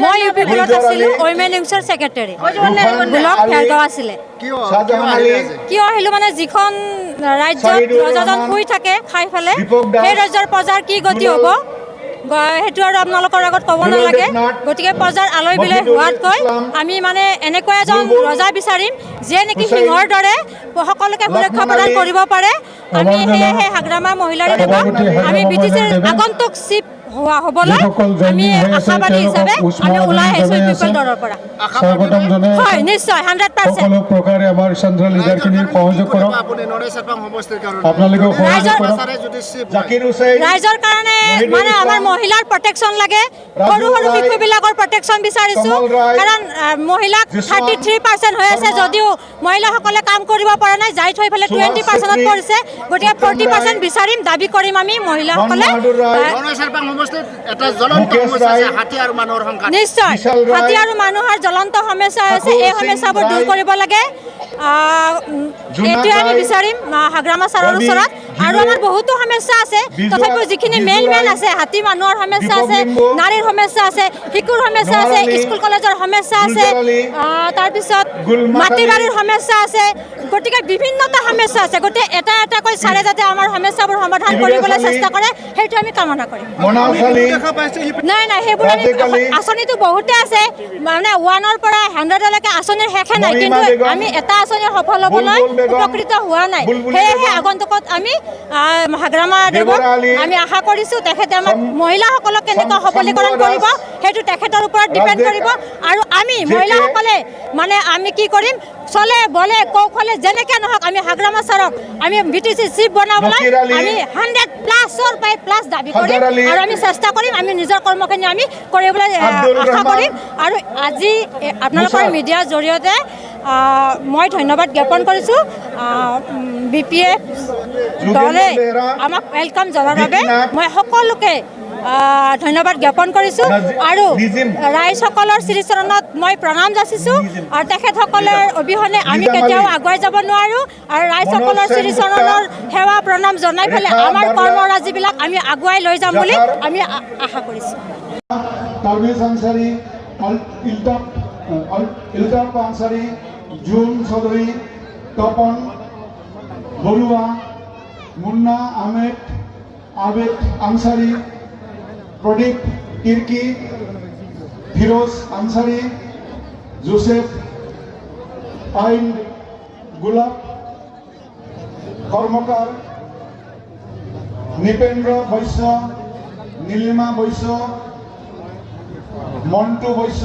মই UP block আছিলো women উইংছৰ secretary block ফেৰগাঁও আছিলে কিয় আহিলো মানে যিখন ৰাজ্যত ৰজাজন শুই থাকে খাই ফেলে সেই ৰাজ্যৰ প্ৰজাৰ কি গতি হ'ব সেইটো আৰু আপোনালোকৰ আগত ক'ব নালাগে গতিকে প্ৰজাৰ আলৈ বিলৈ হোৱাতকৈ আমি মানে এনেকুৱা এজন ৰজা বিচাৰিম যিয়ে নেকি সিংহৰ দৰে সকলোকে সুৰক্ষা প্ৰদান কৰিব পাৰে আমি সেয়েহে হাগ্ৰামা মহিলাৰ আমি বিটিচিৰ আগন্তুক চিফ হোৱা হ'বলৈ আমি আশাবাদী হিচাপে আমি ওলাই আহিছোঁ পিপল দলৰ পৰা স্বাগতম জনাই হয় নিশ্চয় 100% সকলো প্ৰকাৰে আমাৰ চেন্ট্ৰেল লিডাৰখিনি সহযোগ কৰক আপোনালোকে সহযোগ কৰক জাকিৰ হুছেইন ৰাইজৰ কাৰণে মানে আমাৰ মহিলাৰ প্ৰটেকশ্যন লাগে সৰু সৰু শিশুবিলাকৰ প্ৰটেকশ্যন বিচাৰিছোঁ কাৰণ মহিলাক 33% হৈ আছে যদিও মহিলাসকলে কাম কৰিব পৰা নাই যাই থৈ পেলাই 20%ত পৰিছে গতিকে 40% বিচাৰিম দাবী কৰিম আমি মহিলাসকলে নিশ্চয় হাতী আৰু মানুহৰ জ্বলন্ত সমস্যা আছে এই সমস্যাবোৰ দূৰ কৰিব লাগে এইটোৱে আমি বিচাৰিম হাগ্ৰামা ছাৰৰ ওচৰত আৰু আমাৰ বহুতো সমস্যা আছে তথাপিও যিখিনি মেইন আছে হাতী মানুহৰ সমস্যা আছে নাৰীৰ সমস্যা আছে শিশুৰ সমস্যা আছে স্কুল কলেজৰ সমস্যা আছে তাৰপিছত মাটি বাৰীৰ সমস্যা আছে গতিকে বিভিন্নটা সমস্যা আছে গতিকে এটা এটাকৈ ছাৰে যাতে আমাৰ সমস্যাবোৰ সমাধান কৰিবলৈ চেষ্টা কৰে সেইটো আমি কামনা কৰিম নাই নাই সেইবোৰ আমি আঁচনিটো বহুতে আছে মানে 1ৰ পৰা 100লৈকে আঁচনিৰ শেষে নাই কিন্তু আমি এটা আঁচনি সফল হ'বলৈ উপকৃত হোৱা নাই সেয়েহে আগন্তুকত আমি হাগ্ৰামা দেৱক আমি আশা কৰিছোঁ তেখেতে আমাক মহিলাসকলক কেনেকৈ সবলীকৰণ কৰিব সেইটো তেখেতৰ ওপৰত ডিপেণ্ড কৰিব আৰু আমি মহিলাসকলে মানে আমি কি কৰিম চলে বলে কৌশলে যেনেকৈ নহওক আমি হাগ্ৰামা ছাৰক আমি বিটিচি চিফ বনাবলৈ আমি 100++ দাবী কৰিম আৰু আমি চেষ্টা কৰিম আমি নিজৰ কৰ্মখিনি আমি কৰিবলৈ আশা কৰিম আৰু আজি আপোনালোকৰ মিডিয়াৰ জৰিয়তে মই ধন্যবাদ জ্ঞাপন কৰিছোঁ BPF দলে আমাক ৱেলকাম জনোৱাৰ বাবে মই সকলোকে ধন্যবাদ জ্ঞাপন কৰিছোঁ আৰু ৰাইজসকলৰ শ্ৰীচৰণত মই প্ৰণাম যাচিছোঁ আৰু তেখেতসকলৰ অবিহনে আমি কেতিয়াও আগুৱাই যাব নোৱাৰোঁ আৰু ৰাইজসকলৰ শ্ৰীচৰণৰ সেৱা প্ৰণাম জনাই পেলাই আমাৰ কৰ্মৰাজিবিলাক আমি আগুৱাই লৈ যাম বুলি আমি আশা কৰিছোঁ পাৰভেজ আনসাৰী ইলতাফ আনসাৰী জুন চৌধুৰী তপন বৰুৱা মুন্না আহমেদ আবেদ আনসাৰী প্রদীপ তির্কি ফিরোজ আনসারি জোসেফ আইন গোলাপ কর্মকার নিপেন্দ্র বৈশ্য নীলিমা বৈশ্য মন্টু বৈশ্য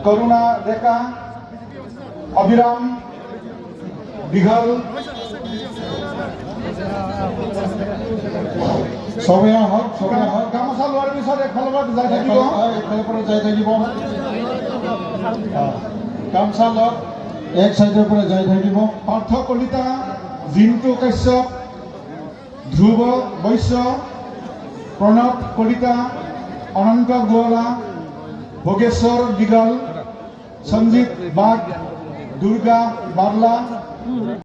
করুণা ডেকা অবিরাম দীঘল সবে হক গামোচা লোৱাৰ পিছত এফালৰ পৰা যাই থাকিব এফালৰ পৰা যাই থাকিব গামোচা লওক এক চাইডৰ পৰা যাই থাকিব পাৰ্থ কলিতা জিন্তু কাশ্যপ ধ্ৰুৱ বৈশ্য প্ৰণৱ কলিতা অনন্ত গোৱালা ভোগেশ্বৰ দীঘল সঞ্জিত বাগ দুৰ্গা বাৰ্লা